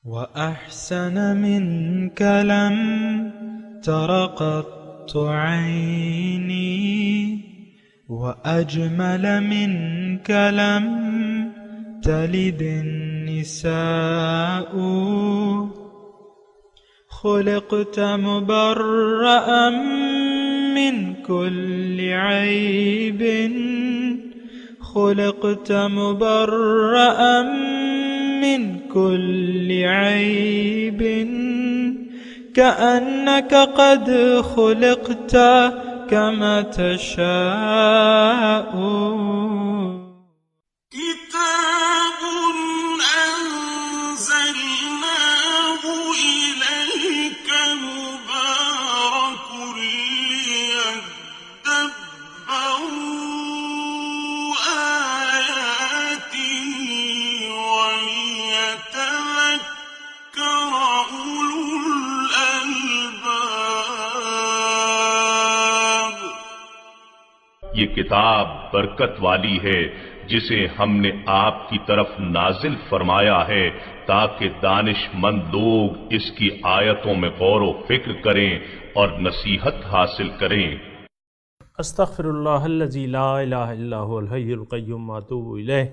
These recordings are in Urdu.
وأحسن منك لم تر قط عيني وأجمل منك لم تلد النساء خلقت مبرأ من كل عيب خلقت مبرأ من كل عيب كأنك قد خلقت كما تشاء كتاب أنزلناه إليك مبارك ليدبروا آياته وليتذكر أولو الألباب۔ یہ کتاب برکت والی ہے جسے ہم نے آپ کی طرف نازل فرمایا ہے تاکہ دانش مند لوگ اس کی آیتوں میں غور و فکر کریں اور نصیحت حاصل کریں۔ استغفر اللہ الذی لا الہ الا هو الحی القیوم واتوب الیہ۔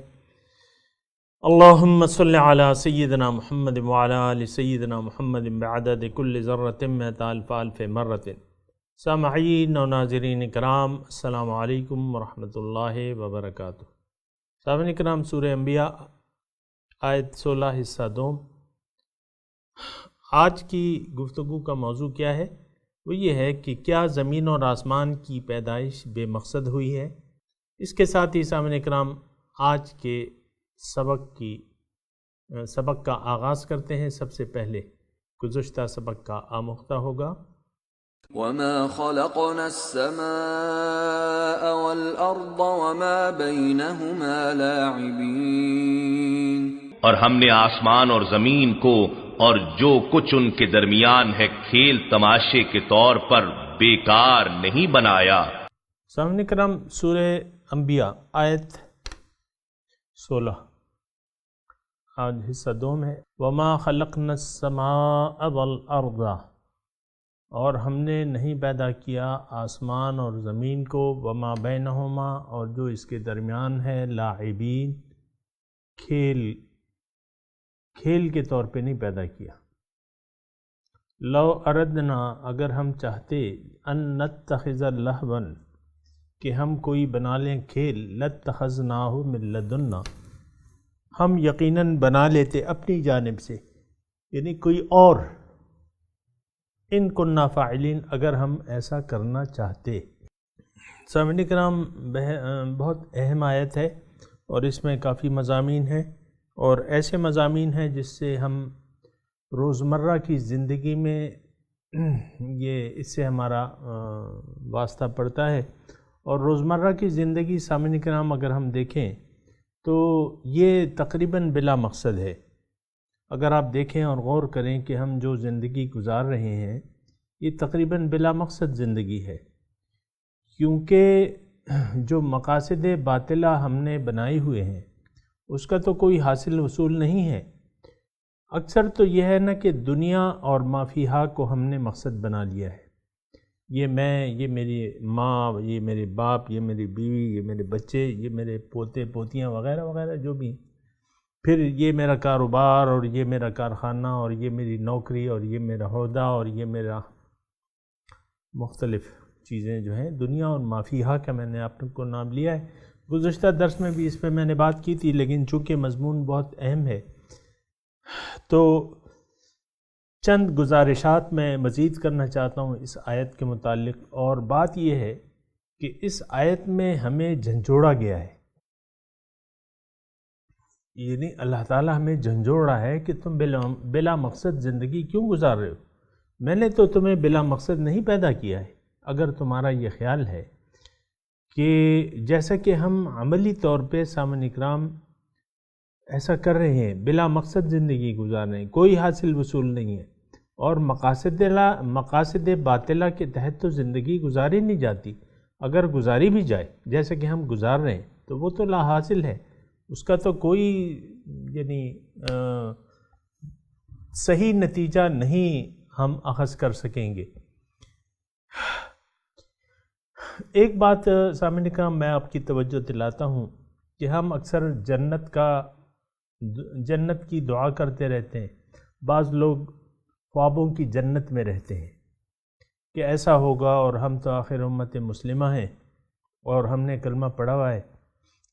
اللہم صل علی سیدنا محمد وعلی آل سیدنا محمد بعدد کل ذرۃ مئۃ الف الف مرۃ۔ سامعین و ناظرین کرام، السلام علیکم ورحمۃ اللہ وبرکاتہ۔ سامعین کرام، سورہ انبیاء آیت 16 حصہ 2۔ آج کی گفتگو کا موضوع کیا ہے؟ وہ یہ ہے کہ کیا زمین اور آسمان کی پیدائش بے مقصد ہوئی ہے؟ اس کے ساتھ ہی سامعین کرام آج کے سبق کا آغاز کرتے ہیں۔ سب سے پہلے گزشتہ سبق کا آموختہ ہوگا۔ وَمَا خَلَقْنَا السَّمَاءَ وَالْأَرْضَ وَمَا بَيْنَهُمَا لَاعِبِينَ، اور ہم نے آسمان اور زمین کو اور جو کچھ ان کے درمیان ہے کھیل تماشے کے طور پر بیکار نہیں بنایا۔ سامعین کرام، سورہ انبیاء آیت 16 آج حصہ 2 میں وَمَا خَلَقْنَا السَّمَاءَ وَالْأَرْضَ، اور ہم نے نہیں پیدا کیا آسمان اور زمین کو، وما بینہما، اور جو اس کے درمیان ہے، لاعبین، کھیل کے طور پہ نہیں پیدا کیا۔ لو اردنا، اگر ہم چاہتے، ان نتخذ لہوا، کہ ہم کوئی بنا لیں کھیل، لاتخذناہ من لدنا، ہم یقیناً بنا لیتے اپنی جانب سے، یعنی کوئی اور، ان کننا فاعلین، اگر ہم ایسا کرنا چاہتے۔ سامعین کرام، بہت اہم آیت ہے اور اس میں کافی مضامین ہیں، اور ایسے مضامین ہیں جس سے ہم روزمرہ کی زندگی میں اس سے ہمارا واسطہ پڑتا ہے۔ اور روزمرہ کی زندگی سامعین کرام اگر ہم دیکھیں تو یہ تقریباً بلا مقصد ہے۔ اگر آپ دیکھیں اور غور کریں کہ ہم جو زندگی گزار رہے ہیں یہ تقریباً بلا مقصد زندگی ہے، کیونکہ جو مقاصد باطلہ ہم نے بنائے ہوئے ہیں اس کا تو کوئی حاصل وصول نہیں ہے۔ اکثر تو یہ ہے نا کہ دنیا اور ما فیہا کو ہم نے مقصد بنا لیا ہے، یہ میں، یہ میری ماں، یہ میرے باپ، یہ میری بیوی، یہ میرے بچے، یہ میرے پوتے پوتیاں وغیرہ وغیرہ جو بھی، پھر یہ میرا کاروبار، اور یہ میرا کارخانہ، اور یہ میری نوکری، اور یہ میرا عہدہ، اور یہ میرا مختلف چیزیں جو ہیں دنیا اور ما فیہا کا میں نے آپ کو نام لیا ہے۔ گزشتہ درس میں بھی اس پہ میں نے بات کی تھی، لیکن چونکہ مضمون بہت اہم ہے تو چند گزارشات میں مزید کرنا چاہتا ہوں اس آیت کے متعلق۔ اور بات یہ ہے کہ اس آیت میں ہمیں جھنجھوڑا گیا ہے، یعنی اللہ تعالیٰ ہمیں جھنجھوڑا ہے کہ تم بلا مقصد زندگی کیوں گزار رہے ہو؟ میں نے تو تمہیں بلا مقصد نہیں پیدا کیا ہے۔ اگر تمہارا یہ خیال ہے کہ جیسا کہ ہم عملی طور پہ سامعین اکرام ایسا کر رہے ہیں، بلا مقصد زندگی گزار رہے ہیں، کوئی حاصل وصول نہیں ہے، اور مقاصد باطلہ کے تحت تو زندگی گزاری نہیں جاتی، اگر گزاری بھی جائے جیسے کہ ہم گزار رہے ہیں تو وہ تو لا حاصل ہے، اس کا تو کوئی یعنی صحیح نتیجہ نہیں ہم اخذ کر سکیں گے۔ ایک بات سامعین کرام میں آپ کی توجہ دلاتا ہوں کہ ہم اکثر جنت کی دعا کرتے رہتے ہیں۔ بعض لوگ خوابوں کی جنت میں رہتے ہیں کہ ایسا ہوگا، اور ہم تو آخر امت مسلمہ ہیں اور ہم نے کلمہ پڑھا ہوا ہے،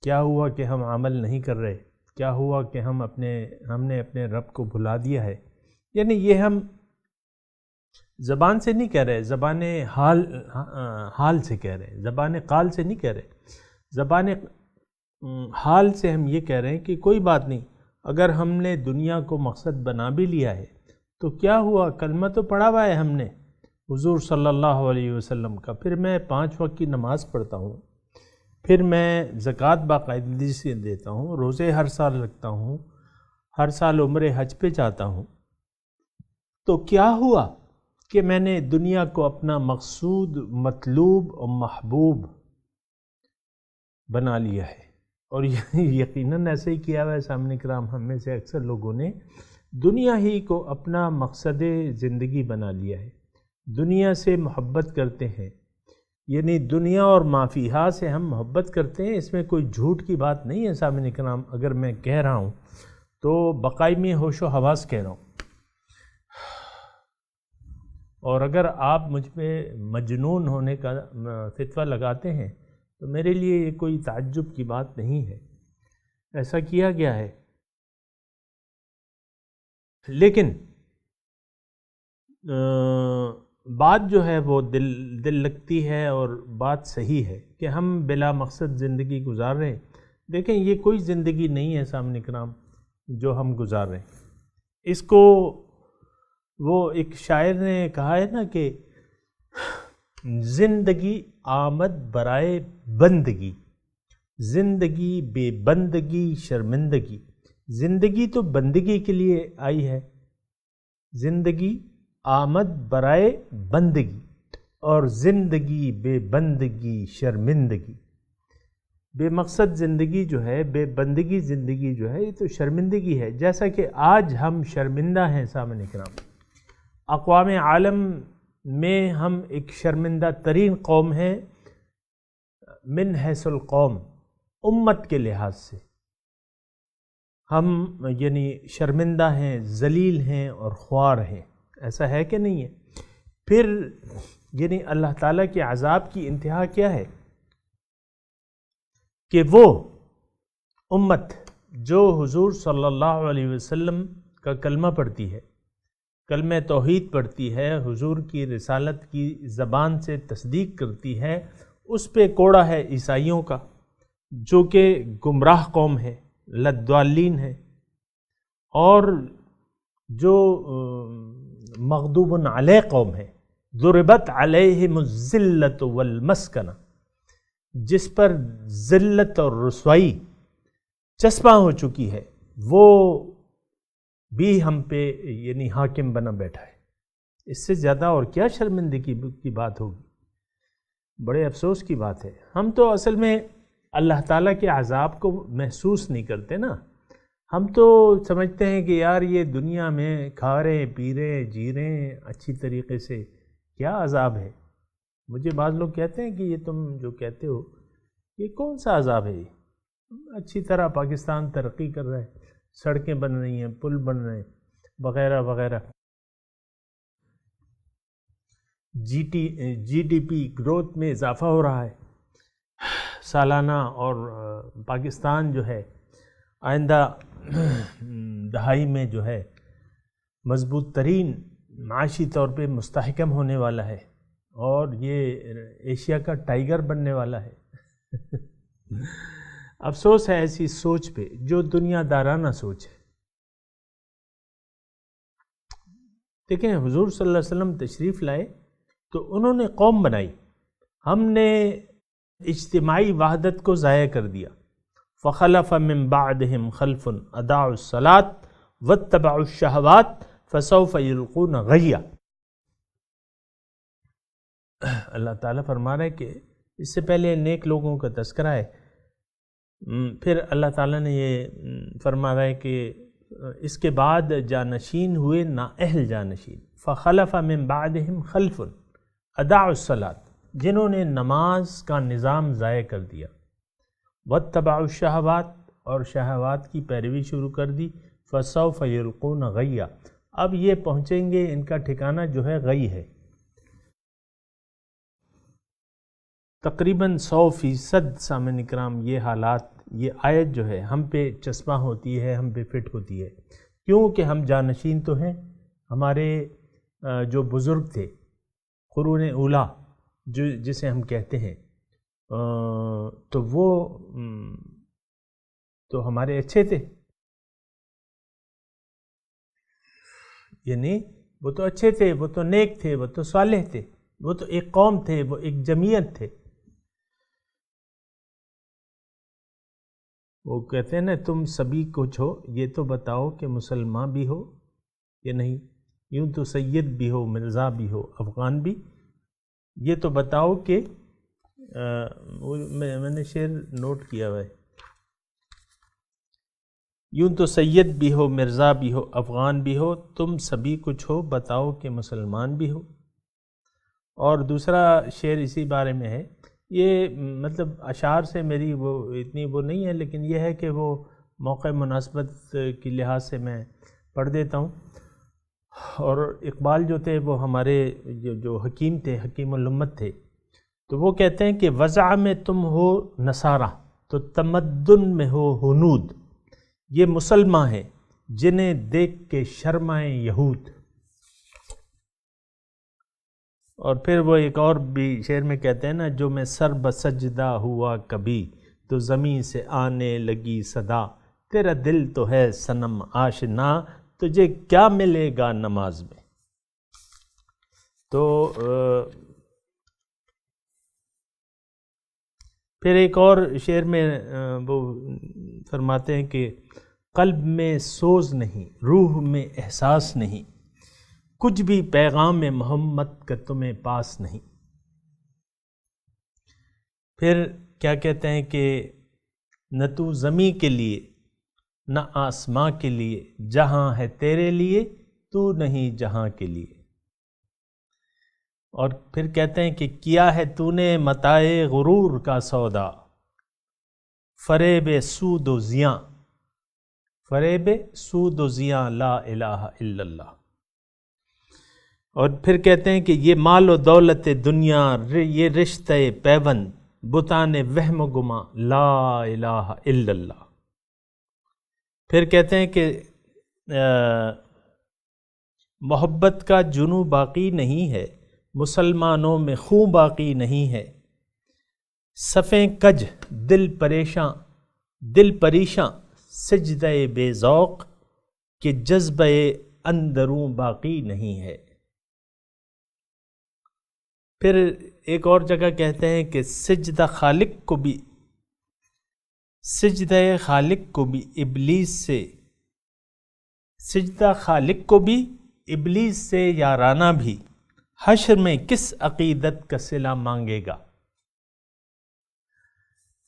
کیا ہوا کہ ہم عمل نہیں کر رہے، کیا ہوا کہ ہم نے اپنے رب کو بھلا دیا ہے۔ یعنی یہ ہم زبان سے نہیں کہہ رہے، زبان حال سے کہہ رہے ہیں، زبان قال سے نہیں کہہ رہے، زبان حال سے ہم یہ کہہ رہے ہیں کہ کوئی بات نہیں، اگر ہم نے دنیا کو مقصد بنا بھی لیا ہے تو کیا ہوا، کلمہ تو پڑھا ہوا ہے ہم نے حضور صلی اللہ علیہ وسلم کا، پھر میں 5 وقت کی نماز پڑھتا ہوں، پھر میں زکوٰۃ باقاعدگی سے دیتا ہوں، روزے ہر سال رکھتا ہوں، ہر سال عمرے حج پہ جاتا ہوں، تو کیا ہوا کہ میں نے دنیا کو اپنا مقصود، مطلوب اور محبوب بنا لیا ہے۔ اور یقیناً ایسے ہی کیا ہوا ہے سامنے کرام، ہم میں سے اکثر لوگوں نے دنیا ہی کو اپنا مقصد زندگی بنا لیا ہے، دنیا سے محبت کرتے ہیں، یعنی دنیا اور ما فیہا سے ہم محبت کرتے ہیں، اس میں کوئی جھوٹ کی بات نہیں ہے سامنے کرام۔ اگر میں کہہ رہا ہوں تو بقائمی ہوش و حواس کہہ رہا ہوں، اور اگر آپ مجھ پہ مجنون ہونے کا فتویٰ لگاتے ہیں تو میرے لیے یہ کوئی تعجب کی بات نہیں ہے، ایسا کیا گیا ہے۔ لیکن بات جو ہے وہ دل لگتی ہے، اور بات صحیح ہے کہ ہم بلا مقصد زندگی گزار رہے ہیں۔ دیکھیں یہ کوئی زندگی نہیں ہے سامنے کرام جو ہم گزار رہے ہیں، اس کو وہ ایک شاعر نے کہا ہے نا کہ زندگی آمد برائے بندگی، زندگی بے بندگی شرمندگی۔ زندگی تو بندگی کے لیے آئی ہے، زندگی آمد برائے بندگی، اور زندگی بے بندگی شرمندگی۔ بے مقصد زندگی جو ہے، بے بندگی زندگی جو ہے، یہ تو شرمندگی ہے، جیسا کہ آج ہم شرمندہ ہیں سامنے کرام۔ اقوام عالم میں ہم ایک شرمندہ ترین قوم ہیں من حیث القوم، امت کے لحاظ سے ہم یعنی شرمندہ ہیں، ذلیل ہیں اور خوار ہیں، ایسا ہے کہ نہیں ہے؟ پھر یعنی اللہ تعالیٰ کے عذاب کی انتہا کیا ہے کہ وہ امت جو حضور صلی اللہ علیہ وسلم کا کلمہ پڑھتی ہے، کلمہ توحید پڑھتی ہے، حضور کی رسالت کی زبان سے تصدیق کرتی ہے، اس پہ کوڑا ہے عیسائیوں کا جو کہ گمراہ قوم ہے، لضالین ہے، اور جو مغضوب علیہ قوم ہے، ضربت علیہم الذلۃ والمسکنہ، جس پر ذلت اور رسوائی چسپاں ہو چکی ہے، وہ بھی ہم پہ یعنی حاکم بنا بیٹھا ہے۔ اس سے زیادہ اور کیا شرمندگی کی بات ہوگی؟ بڑے افسوس کی بات ہے۔ ہم تو اصل میں اللہ تعالیٰ کے عذاب کو محسوس نہیں کرتے نا، ہم تو سمجھتے ہیں کہ یار یہ دنیا میں کھا رہے ہیں، پی رہے ہیں، جی رہے ہیں اچھی طریقے سے، کیا عذاب ہے؟ مجھے بعض لوگ کہتے ہیں کہ یہ تم جو کہتے ہو یہ کون سا عذاب ہے؟ اچھی طرح پاکستان ترقی کر رہا ہے، سڑکیں بن رہی ہیں، پل بن رہے ہیں، وغیرہ وغیرہ، جی ڈی پی گروتھ میں اضافہ ہو رہا ہے سالانہ، اور پاکستان جو ہے آئندہ دہائی میں جو ہے مضبوط ترین معاشی طور پہ مستحکم ہونے والا ہے، اور یہ ایشیا کا ٹائیگر بننے والا ہے۔ افسوس ہے ایسی سوچ پہ جو دنیا دارانہ سوچ ہے۔ دیکھیں حضور صلی اللہ علیہ وسلم تشریف لائے تو انہوں نے قوم بنائی، ہم نے اجتماعی وحدت کو ضائع کر دیا۔ فخلف من بعدهم خلف اضاعوا الصلاة واتبعوا الشہوات فسوف یلقون غیا۔ اللہ تعالیٰ فرما رہا ہے کہ اس سے پہلے نیک لوگوں کا تذکرہ ہے، پھر اللہ تعالیٰ نے یہ فرما رہا ہے کہ اس کے بعد جانشین ہوئے نااہل جانشین، فخلف من بعدہم خلف اضاعوا الصلاۃ، جنہوں نے نماز کا نظام ضائع کر دیا، واتبعوا الشہوات، اور شہوات کی پیروی شروع کر دی، فسوف یلقون غیا، اب یہ پہنچیں گے، ان کا ٹھکانہ جو ہے غی ہے۔ تقریباً 100% سامعین اکرام یہ حالات، یہ آیت جو ہے ہم پہ چسپاں ہوتی ہے، ہم پہ فٹ ہوتی ہے، کیونکہ ہم جانشین تو ہیں۔ ہمارے جو بزرگ تھے قرون اولا جسے ہم کہتے ہیں، تو وہ تو ہمارے اچھے تھے، یعنی وہ تو اچھے تھے، وہ تو نیک تھے، وہ تو صالح تھے، وہ تو ایک قوم تھے، وہ ایک جمعیت تھے۔ وہ کہتے ہیں نا تم سبھی کچھ ہو، یہ تو بتاؤ کہ مسلمان بھی ہو یا نہیں، یوں تو سید بھی ہو، مرزا بھی ہو، افغان بھی، یہ تو بتاؤ کہ میں نے شعر نوٹ کیا ہوا ہے، یوں تو سید بھی ہو، مرزا بھی ہو، افغان بھی ہو، تم سبھی کچھ ہو، بتاؤ کہ مسلمان بھی ہو۔ اور دوسرا شعر اسی بارے میں ہے، یہ مطلب اشعار سے میری وہ اتنی وہ نہیں ہے، لیکن یہ ہے کہ وہ موقع مناسبت کی لحاظ سے میں پڑھ دیتا ہوں۔ اور اقبال جو تھے وہ ہمارے جو حکیم تھے، حکیم الامت تھے، تو وہ کہتے ہیں کہ وضع میں تم ہو نصارہ تو تمدن میں ہو ہنود، یہ مسلمان ہیں جنہیں دیکھ کے شرمائیں یہود۔ اور پھر وہ ایک اور بھی شعر میں کہتے ہیں نا، جو میں سر بسجدہ ہوا کبھی تو زمین سے آنے لگی صدا، تیرا دل تو ہے صنم آشنا، تجھے کیا ملے گا نماز میں۔ تو پھر ایک اور شعر میں وہ فرماتے ہیں کہ قلب میں سوز نہیں، روح میں احساس نہیں، کچھ بھی پیغام محمد کا تمہیں پاس نہیں۔ پھر کیا کہتے ہیں کہ نہ تو زمین کے لیے نہ آسماں کے لیے، جہاں ہے تیرے لیے تو نہیں جہاں کے لیے۔ اور پھر کہتے ہیں کہ کیا ہے تو نے متاع غرور کا سودا، فریب سود و زیاں، فریب سود و زیاں، لا الہ الا اللہ۔ اور پھر کہتے ہیں کہ یہ مال و دولت دنیا، یہ رشتہ پیوند، بتان وہم و گما، لا الہ الا اللہ۔ پھر کہتے ہیں کہ محبت کا جنوں باقی نہیں ہے، مسلمانوں میں خون باقی نہیں ہے، صفیں کج دل پریشاں، دل پریشاں سجدہ بے ذوق، کہ جذبہ اندروں باقی نہیں ہے۔ پھر ایک اور جگہ کہتے ہیں کہ سجدہ خالق کو بھی، سجدہ خالق کو بھی ابلیس سے، سجدہ خالق کو بھی ابلیس سے یارانہ بھی، حشر میں کس عقیدت کا صلہ مانگے گا۔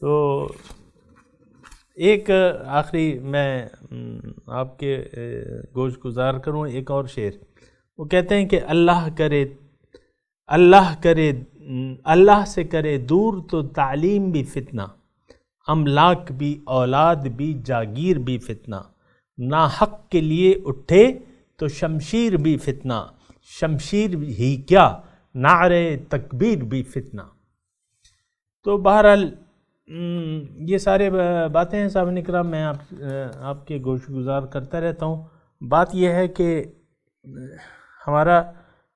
تو ایک آخری میں آپ کے گوش گزار کروں ایک اور شعر، وہ کہتے ہیں کہ اللہ کرے، اللہ کرے، اللہ سے کرے دور تو تعلیم بھی فتنہ، املاک بھی اولاد بھی جاگیر بھی فتنہ، ناحق کے لیے اٹھے تو شمشیر بھی فتنہ، شمشیر ہی کیا نعرے تکبیر بھی فتنہ۔ تو بہرحال یہ سارے باتیں ہیں سامعین اکرام، میں آپ کے گوش گزار کرتا رہتا ہوں۔ بات یہ ہے کہ ہمارا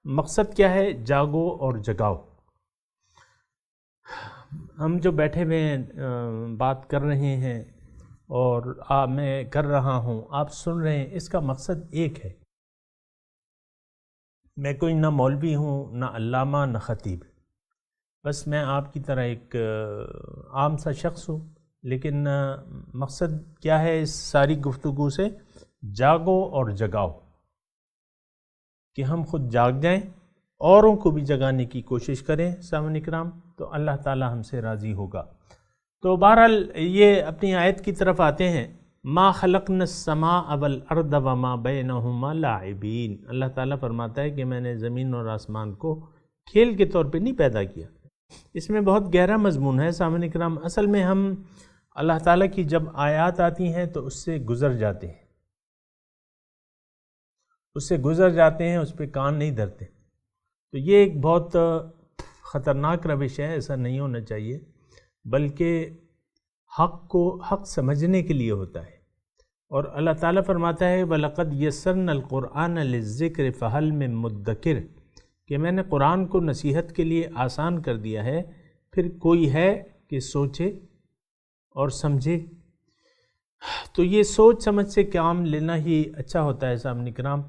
مقصد کیا ہے، جاگو اور جگاؤ۔ ہم جو بیٹھے ہوئے ہیں بات کر رہے ہیں اور میں کر رہا ہوں، آپ سن رہے ہیں، اس کا مقصد ایک ہے۔ میں کوئی نہ مولوی ہوں، نہ علامہ، نہ خطیب، بس میں آپ کی طرح ایک عام سا شخص ہوں، لیکن مقصد کیا ہے اس ساری گفتگو سے، جاگو اور جگاؤ، کہ ہم خود جاگ جائیں، اوروں کو بھی جگانے کی کوشش کریں سامعین اکرام، تو اللہ تعالی ہم سے راضی ہوگا۔ تو بہرحال یہ اپنی آیت کی طرف آتے ہیں ما خلقنا السماء والارض وما بینہما لاعبین، اللہ تعالیٰ فرماتا ہے کہ میں نے زمین اور آسمان کو کھیل کے طور پہ نہیں پیدا کیا۔ اس میں بہت گہرا مضمون ہے سامعین کرام۔ اصل میں ہم اللہ تعالیٰ کی جب آیات آتی ہیں تو اس سے گزر جاتے ہیں، اس پہ کان نہیں دھرتے۔ تو یہ ایک بہت خطرناک روش ہے، ایسا نہیں ہونا چاہیے، بلکہ حق سمجھنے کے لیے ہوتا ہے۔ اور اللہ تعالیٰ فرماتا ہے وَلَقَدْ يَسَّرْنَا الْقُرْآنَ لِلذِّكْرِ فَهَلْ مِن مُدَّكِرٍ، کہ میں نے قرآن کو نصیحت کے لیے آسان کر دیا ہے، پھر کوئی ہے کہ سوچے اور سمجھے۔ تو یہ سوچ سمجھ سے کام لینا ہی اچھا ہوتا ہے سامعین کرام۔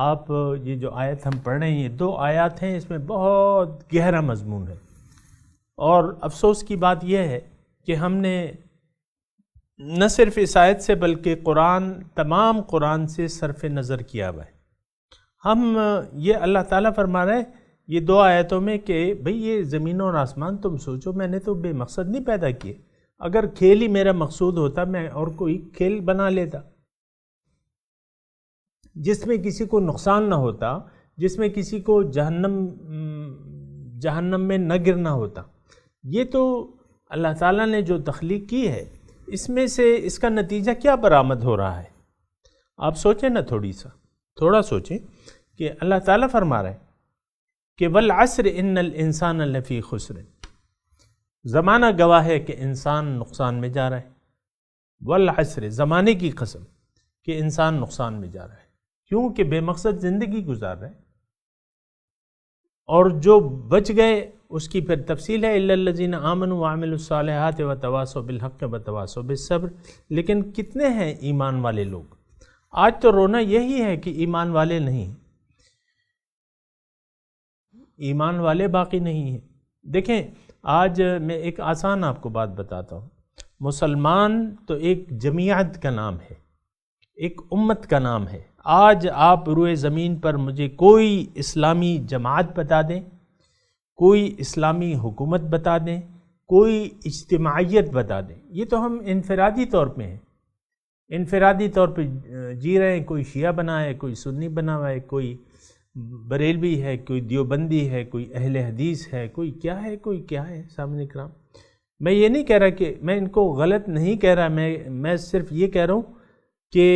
آپ یہ جو آیت ہم پڑھ رہے ہیں، یہ 2 آیات ہیں، اس میں بہت گہرا مضمون ہے، اور افسوس کی بات یہ ہے کہ ہم نے نہ صرف اس آیت سے بلکہ تمام قرآن سے صرف نظر کیا ہوا ہے۔ ہم یہ اللہ تعالیٰ فرما رہے ہیں یہ 2 آیتوں میں کہ بھئی یہ زمین اور آسمان تم سوچو، میں نے تو بے مقصد نہیں پیدا کیے، اگر کھیل ہی میرا مقصود ہوتا میں اور کوئی کھیل بنا لیتا جس میں کسی کو نقصان نہ ہوتا، جس میں کسی کو جہنم میں نہ گرنا ہوتا۔ یہ تو اللہ تعالیٰ نے جو تخلیق کی ہے، اس میں سے اس کا نتیجہ کیا برآمد ہو رہا ہے؟ آپ سوچیں نا، تھوڑا سوچیں کہ اللہ تعالیٰ فرما رہے ہیں کہ والعصر ان الانسان لفی خسر، زمانہ گواہ ہے کہ انسان نقصان میں جا رہا ہے۔ والعصر، زمانے کی قسم کہ انسان نقصان میں جا رہا ہے، کیونکہ بے مقصد زندگی گزار رہا ہے، اور جو بچ گئے اس کی پھر تفصیل ہے الا الذین آمنوا وعملوا الصالحات وتواصوا بالحق وتواصوا بالصبر۔ لیکن کتنے ہیں ایمان والے لوگ؟ آج تو رونا یہی ہے کہ ایمان والے نہیں، ایمان والے باقی نہیں ہیں۔ دیکھیں، آج میں ایک آسان آپ کو بات بتاتا ہوں۔ مسلمان تو ایک جماعت کا نام ہے، ایک امت کا نام ہے۔ آج آپ روئے زمین پر مجھے کوئی اسلامی جماعت بتا دیں، کوئی اسلامی حکومت بتا دیں، کوئی اجتماعیت بتا دیں، یہ تو ہم انفرادی طور پہ ہیں، انفرادی طور پہ جی رہے ہیں۔ کوئی شیعہ بنا ہے، کوئی سنی بنا ہوا ہے، کوئی بریلوی ہے، کوئی دیوبندی ہے، کوئی اہل حدیث ہے، کوئی کیا ہے سامنے کرام۔ میں یہ نہیں کہہ رہا کہ میں ان کو غلط نہیں کہہ رہا، میں صرف یہ کہہ رہا ہوں کہ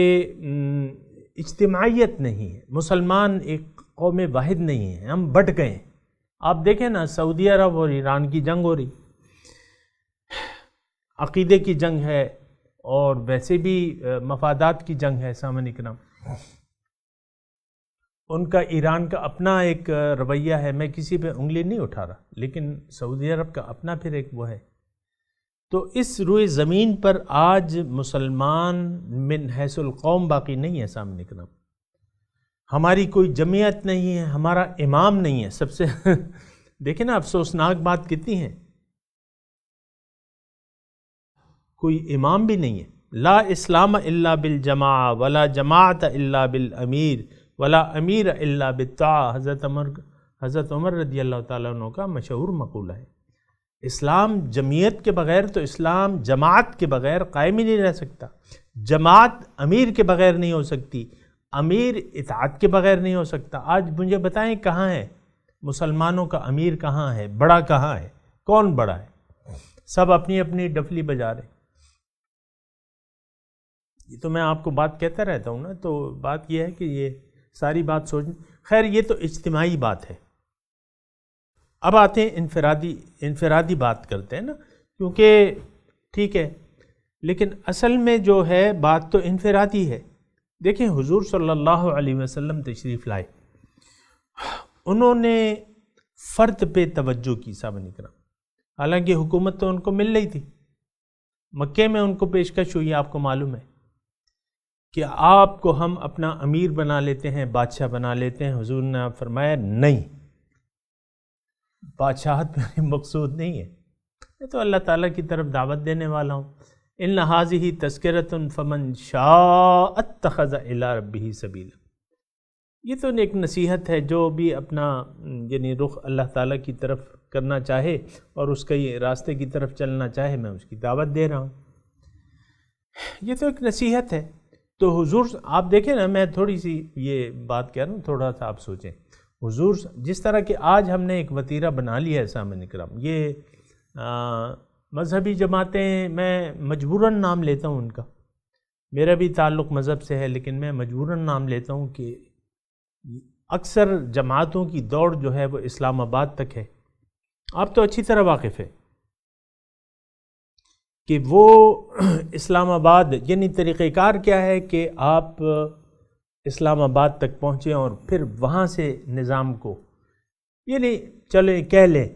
اجتماعیت نہیں ہے، مسلمان ایک قوم واحد نہیں ہے، ہم بٹ گئے ہیں۔ آپ دیکھیں نا، سعودی عرب اور ایران کی جنگ ہو رہی، عقیدے کی جنگ ہے اور ویسے بھی مفادات کی جنگ ہے سامعین کرام۔ ان کا ایران کا اپنا ایک رویہ ہے، میں کسی پہ انگلی نہیں اٹھا رہا، لیکن سعودی عرب کا اپنا پھر ایک وہ ہے۔ تو اس روئے زمین پر آج مسلمان من حیث القوم باقی نہیں ہے سامنے کرام۔ ہماری کوئی جمعیت نہیں ہے، ہمارا امام نہیں ہے۔ سب سے دیکھیں نا افسوسناک بات کتنی ہے، کوئی امام بھی نہیں ہے۔ لا اسلام الا بالجماع ولا جماعت الا بالامیر ولا امیر الا بالطاعہ، حضرت عمر رضی اللہ تعالیٰ عنہ کا مشہور مقولہ ہے۔ اسلام جمعیت کے بغیر تو اسلام جماعت کے بغیر قائم ہی نہیں رہ سکتا، جماعت امیر کے بغیر نہیں ہو سکتی، امیر اطاعت کے بغیر نہیں ہو سکتا۔ آج مجھے بتائیں کہاں ہے مسلمانوں کا امیر، کہاں ہے بڑا، کہاں ہے کون بڑا ہے؟ سب اپنی اپنی ڈفلی بجا رہے۔ یہ تو میں آپ کو بات کہتا رہتا ہوں نا، تو بات یہ ہے کہ یہ ساری بات سوچ، خیر یہ تو اجتماعی بات ہے۔ اب آتے ہیں انفرادی بات کرتے ہیں نا، کیونکہ ٹھیک ہے، لیکن اصل میں جو ہے بات تو انفرادی ہے۔ دیکھیں حضور صلی اللہ علیہ وسلم تشریف لائے، انہوں نے فرد پہ توجہ کی سامنے کرام، حالانکہ حکومت تو ان کو مل رہی تھی، مکے میں ان کو پیشکش ہوئی، آپ کو معلوم ہے کہ آپ کو ہم اپنا امیر بنا لیتے ہیں، بادشاہ بنا لیتے ہیں۔ حضور نے فرمایا نہیں، بادشاہت میری مقصود نہیں ہے، میں تو اللہ تعالیٰ کی طرف دعوت دینے والا ہوں۔ ان ھذہ تذکرۃ فمن شاء اتخذ الی ربہ سبیلا، یہ تو ایک نصیحت ہے، جو بھی اپنا یعنی رخ اللہ تعالیٰ کی طرف کرنا چاہے اور اس کے راستے کی طرف چلنا چاہے، میں اس کی دعوت دے رہا ہوں۔ یہ تو ایک نصیحت ہے. تو حضور آپ دیکھیں نا، میں تھوڑی سی یہ بات کہہ رہا ہوں، تھوڑا سا آپ سوچیں. حضور جس طرح کہ آج ہم نے ایک وتیرہ بنا لیا ہے سامعین کرام، یہ مذہبی جماعتیں، میں مجبوراً نام لیتا ہوں ان کا، میرا بھی تعلق مذہب سے ہے لیکن میں مجبوراً نام لیتا ہوں کہ اکثر جماعتوں کی دوڑ جو ہے وہ اسلام آباد تک ہے. آپ تو اچھی طرح واقف ہے کہ وہ اسلام آباد، یعنی طریقہ کار کیا ہے کہ آپ اسلام آباد تک پہنچیں اور پھر وہاں سے نظام کو، یعنی چلیں کہہ لیں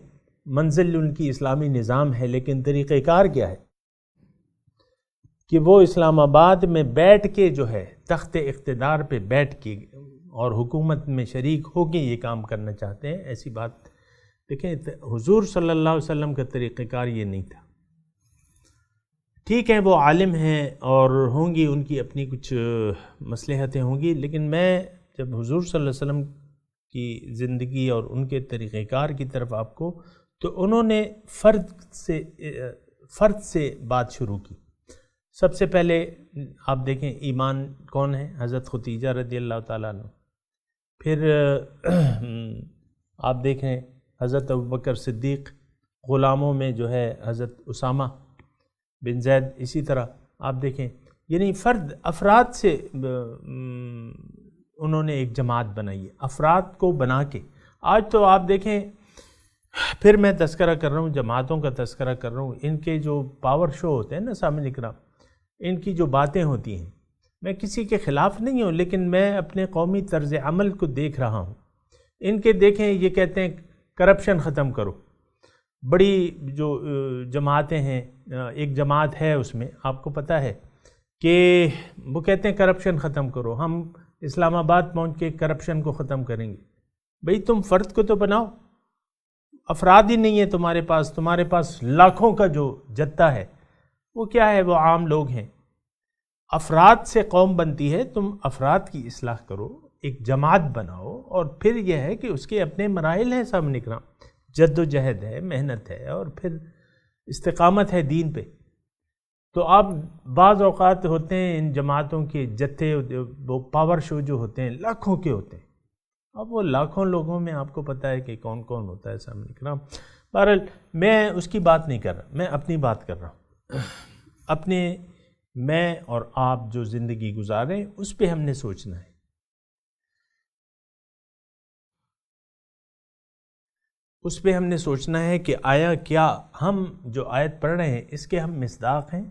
منزل ان کی اسلامی نظام ہے، لیکن طریقہ کار کیا ہے کہ وہ اسلام آباد میں بیٹھ کے جو ہے تخت اقتدار پہ بیٹھ کے اور حکومت میں شریک ہو کے یہ کام کرنا چاہتے ہیں. ایسی بات دیکھیں، حضور صلی اللہ علیہ وسلم کا طریقہ کار یہ نہیں تھا. ٹھیک ہے وہ عالم ہیں اور ہوں گی ان کی اپنی کچھ مصلحتیں ہوں گی، لیکن میں جب حضور صلی اللہ علیہ وسلم کی زندگی اور ان کے طریقہ کار کی طرف آپ کو، تو انہوں نے فرد سے بات شروع کی. سب سے پہلے آپ دیکھیں ایمان کون ہے؟ حضرت ختیجہ رضی اللہ تعالیٰ عنہ. پھر آپ دیکھیں حضرت ابوبکر صدیق، غلاموں میں جو ہے حضرت اسامہ بن زید. اسی طرح آپ دیکھیں یعنی افراد سے انہوں نے ایک جماعت بنائی ہے، افراد کو بنا کے. آج تو آپ دیکھیں، پھر میں تذکرہ کر رہا ہوں، جماعتوں کا تذکرہ کر رہا ہوں، ان کے جو پاور شو ہوتے ہیں نا سامعین کرام، ان کی جو باتیں ہوتی ہیں، میں کسی کے خلاف نہیں ہوں لیکن میں اپنے قومی طرز عمل کو دیکھ رہا ہوں. ان کے دیکھیں یہ کہتے ہیں کرپشن ختم کرو. بڑی جو جماعتیں ہیں، ایک جماعت ہے اس میں آپ کو پتہ ہے کہ وہ کہتے ہیں کرپشن ختم کرو، ہم اسلام آباد پہنچ کے کرپشن کو ختم کریں گے. بھئی تم فرد کو تو بناؤ، افراد ہی نہیں ہے تمہارے پاس لاکھوں کا جو جتھا ہے وہ کیا ہے؟ وہ عام لوگ ہیں. افراد سے قوم بنتی ہے، تم افراد کی اصلاح کرو، ایک جماعت بناؤ، اور پھر یہ ہے کہ اس کے اپنے مراحل ہیں سامنے کرام، جد و جہد ہے، محنت ہے، اور پھر استقامت ہے دین پہ. تو آپ بعض اوقات ہوتے ہیں ان جماعتوں کے جتھے، وہ پاور شو جو ہوتے ہیں لاکھوں کے ہوتے ہیں. اب وہ لاکھوں لوگوں میں آپ کو پتہ ہے کہ کون کون ہوتا ہے سامنے کرام. بہرحال میں اس کی بات نہیں کر رہا، میں اپنی بات کر رہا ہوں. میں اور آپ جو زندگی گزاریں اس پہ ہم نے سوچنا ہے. اس پہ ہم نے سوچنا ہے کہ آیا کیا ہم جو آیت پڑھ رہے ہیں اس کے ہم مصداق ہیں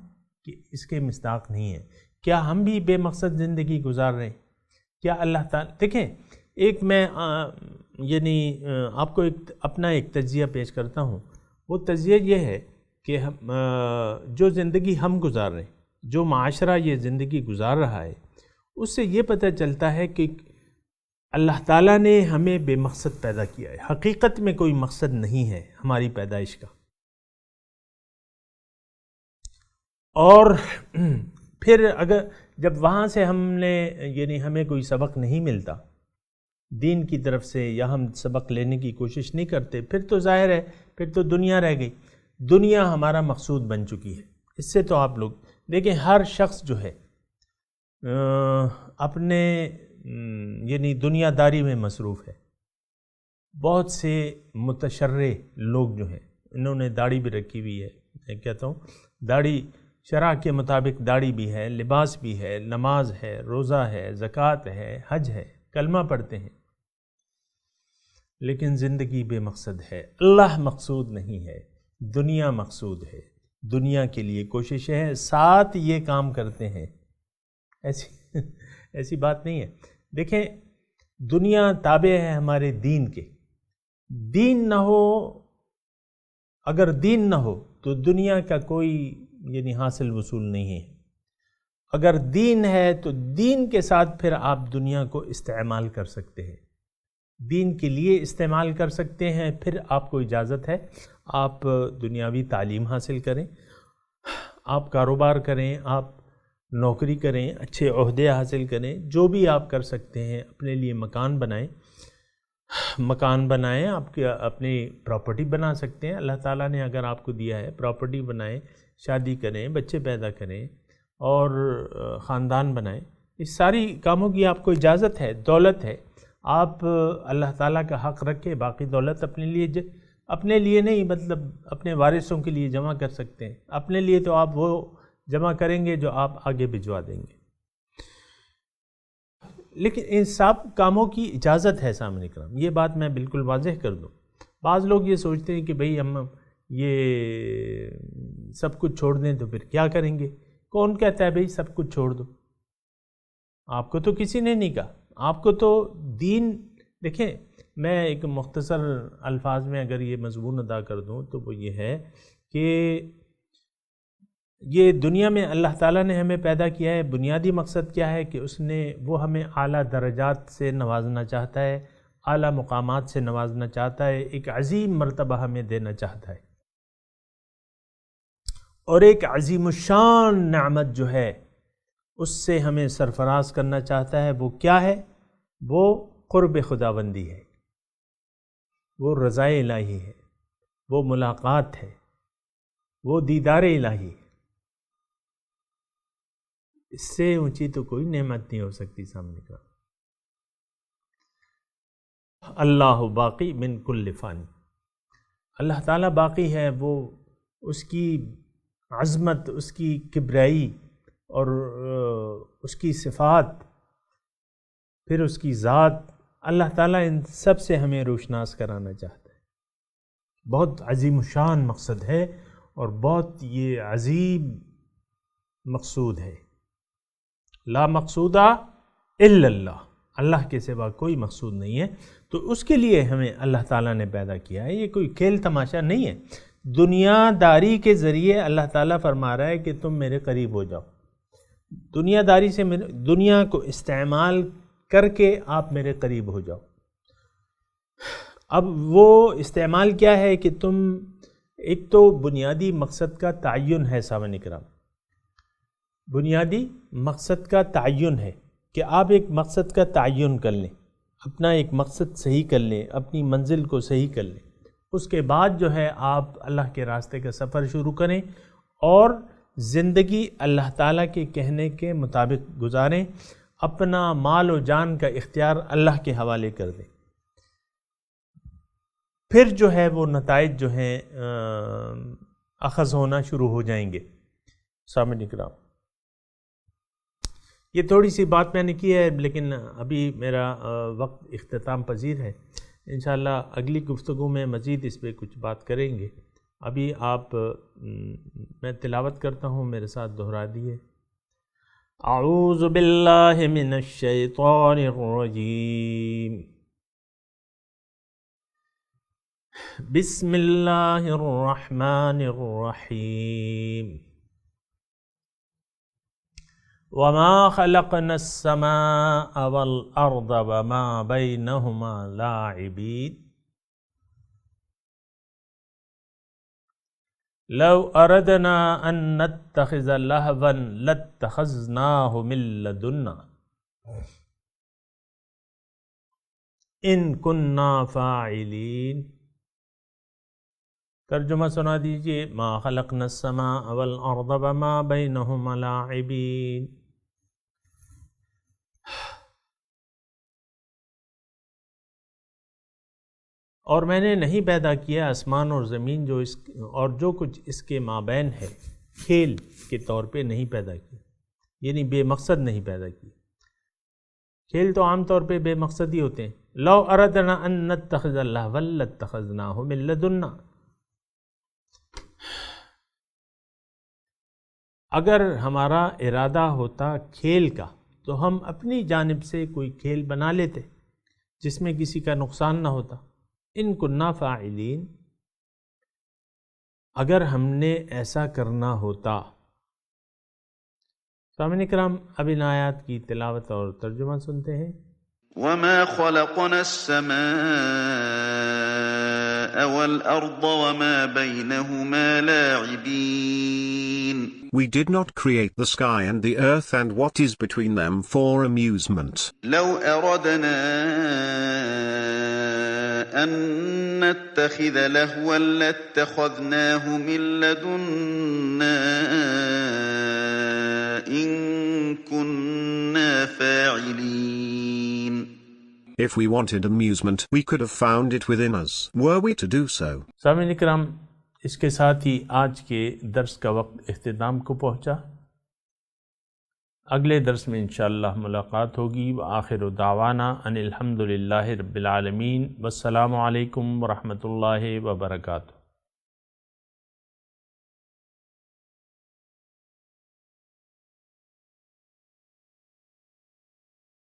کہ اس کے مصداق نہیں ہیں؟ کیا ہم بھی بے مقصد زندگی گزار رہے ہیں؟ کیا اللہ تعالیٰ، دیکھیں ایک میں یعنی آپ کو اپنا ایک تجزیہ پیش کرتا ہوں. وہ تجزیہ یہ ہے کہ ہم جو زندگی ہم گزار رہے ہیں، جو معاشرہ یہ زندگی گزار رہا ہے، اس سے یہ پتہ چلتا ہے کہ اللہ تعالیٰ نے ہمیں بے مقصد پیدا کیا ہے. حقیقت میں کوئی مقصد نہیں ہے ہماری پیدائش کا. اور پھر اگر جب وہاں سے ہم نے یعنی ہمیں کوئی سبق نہیں ملتا دین کی طرف سے، یا ہم سبق لینے کی کوشش نہیں کرتے، پھر تو ظاہر ہے پھر تو دنیا رہ گئی. دنیا ہمارا مقصود بن چکی ہے. اس سے تو آپ لوگ دیکھیں ہر شخص جو ہے اپنے یعنی دنیا داری میں مصروف ہے. بہت سے متشرع لوگ جو ہیں انہوں نے داڑھی بھی رکھی ہوئی ہے. میں کہتا ہوں داڑھی شرع کے مطابق داڑھی بھی ہے، لباس بھی ہے، نماز ہے، روزہ ہے، زکوٰۃ ہے، حج ہے، کلمہ پڑھتے ہیں، لیکن زندگی بے مقصد ہے. اللہ مقصود نہیں ہے، دنیا مقصود ہے. دنیا کے لیے کوشش ہے، ساتھ یہ کام کرتے ہیں. ایسی بات نہیں ہے. دیکھیں دنیا تابع ہے ہمارے دین کے. دین نہ ہو، اگر دین نہ ہو تو دنیا کا کوئی یعنی حاصل وصول نہیں ہے. اگر دین ہے تو دین کے ساتھ پھر آپ دنیا کو استعمال کر سکتے ہیں، دین کے لیے استعمال کر سکتے ہیں. پھر آپ کو اجازت ہے آپ دنیاوی تعلیم حاصل کریں، آپ کاروبار کریں، آپ نوکری کریں، اچھے عہدے حاصل کریں، جو بھی آپ کر سکتے ہیں. اپنے لیے مکان بنائیں، آپ کے اپنی پراپرٹی بنا سکتے ہیں. اللہ تعالیٰ نے اگر آپ کو دیا ہے پراپرٹی بنائیں، شادی کریں، بچے پیدا کریں، اور خاندان بنائیں، اس ساری کاموں کی آپ کو اجازت ہے، دولت ہے، آپ اللہ تعالیٰ کا حق رکھیں، باقی دولت اپنے لیے نہیں، مطلب اپنے وارثوں کے لیے جمع کر سکتے ہیں، اپنے لیے تو آپ وہ جمع کریں گے جو آپ آگے بھجوا دیں گے، لیکن ان سب کاموں کی اجازت ہے سامنے کرام، یہ بات میں بالکل واضح کر دوں۔ بعض لوگ یہ سوچتے ہیں کہ بھئی ہم یہ سب کچھ چھوڑ دیں تو پھر کیا کریں گے؟ کون کہتا ہے بھئی سب کچھ چھوڑ دو؟ آپ کو تو کسی نے نہیں کہا، آپ کو تو دین، دیکھیں میں ایک مختصر الفاظ میں اگر یہ مضمون ادا کر دوں تو وہ یہ ہے کہ یہ دنیا میں اللہ تعالیٰ نے ہمیں پیدا کیا ہے، بنیادی مقصد کیا ہے کہ وہ ہمیں اعلیٰ درجات سے نوازنا چاہتا ہے، اعلیٰ مقامات سے نوازنا چاہتا ہے، ایک عظیم مرتبہ ہمیں دینا چاہتا ہے، اور ایک عظیم الشان نعمت جو ہے اس سے ہمیں سرفراز کرنا چاہتا ہے۔ وہ کیا ہے؟ وہ قرب خداوندی ہے، وہ رضا الہی ہے، وہ ملاقات ہے، وہ دیدار الہی ہے۔ اس سے اونچی تو کوئی نعمت نہیں ہو سکتی سامنے کا۔ اللہ باقی من کل فانی، اللہ تعالیٰ باقی ہے، وہ اس کی عظمت، اس کی کبریائی اور اس کی صفات، پھر اس کی ذات، اللہ تعالیٰ ان سب سے ہمیں روشناس کرانا چاہتا ہے۔ بہت عظیم الشان مقصد ہے اور بہت یہ عظیم مقصود ہے۔ لا مقصودہ الا اللہ، اللہ کے سوا کوئی مقصود نہیں ہے، تو اس کے لیے ہمیں اللہ تعالیٰ نے پیدا کیا ہے۔ یہ کوئی کھیل تماشا نہیں ہے، دنیا داری کے ذریعے اللہ تعالیٰ فرما رہا ہے کہ تم میرے قریب ہو جاؤ، دنیا داری سے دنیا کو استعمال کر کے آپ میرے قریب ہو جاؤ۔ اب وہ استعمال کیا ہے کہ تم، ایک تو بنیادی مقصد کا تعین ہے سامعین کرام، بنیادی مقصد کا تعین ہے کہ آپ ایک مقصد کا تعین کر لیں، اپنا ایک مقصد صحیح کر لیں، اپنی منزل کو صحیح کر لیں، اس کے بعد جو ہے آپ اللہ کے راستے کا سفر شروع کریں اور زندگی اللہ تعالیٰ کے کہنے کے مطابق گزاریں، اپنا مال و جان کا اختیار اللہ کے حوالے کر دیں، پھر جو ہے وہ نتائج جو ہیں اخذ ہونا شروع ہو جائیں گے۔ سامعین کرام، یہ تھوڑی سی بات میں نے کی ہے، لیکن ابھی میرا وقت اختتام پذیر ہے، انشاءاللہ اگلی گفتگو میں مزید اس پہ کچھ بات کریں گے۔ ابھی آپ میں تلاوت کرتا ہوں، میرے ساتھ دہرا دیے۔ اعوذ باللہ من الشیطان الرجیم، بسم اللہ الرحمن الرحیم، وما خلقنا السماء والأرض وما بينهما لاعبين لو أردنا أن نتخذ لهوا لاتخذناه من لدنا إن كنا فاعلين۔ ترجمہ سنا دیجئے، ما خلقنا السماء والأرض وما بينهما لاعبين، اور میں نے نہیں پیدا کیا آسمان اور زمین اور جو کچھ اس کے مابین ہے، کھیل کے طور پہ نہیں پیدا کیا، یعنی بے مقصد نہیں پیدا کیا۔ کھیل تو عام طور پہ بے مقصد ہی ہوتے ہیں۔ لو اردنا ان نتخذ لہوا لاتخذناہ من لدنا، اگر ہمارا ارادہ ہوتا کھیل کا تو ہم اپنی جانب سے کوئی کھیل بنا لیتے جس میں کسی کا نقصان نہ ہوتا۔ ان کننا فاعلین، اگر ہم نے ایسا کرنا ہوتا۔ سامعین کرام، اب ان آیات کی تلاوت اور ترجمہ سنتے ہیں۔ وما خلقنا السماء والأرض وما بينهما لاعبين We did not create the sky and the earth and what is between them for amusement. لو أردنا أن نتخذ لهوا لاتخذناه من لدنا كنا فاعلين. If we wanted amusement, we could have found it within us, were we to do so. سامعین کرام، اس کے ساتھ ہی آج کے درس کا وقت اختتام کو پہنچا۔ اگلے درس میں انشاءاللہ ملاقات ہوگی۔ وآخر دعوانا ان الحمدللہ رب العالمین، والسلام علیکم ورحمۃ اللہ وبرکاتہ۔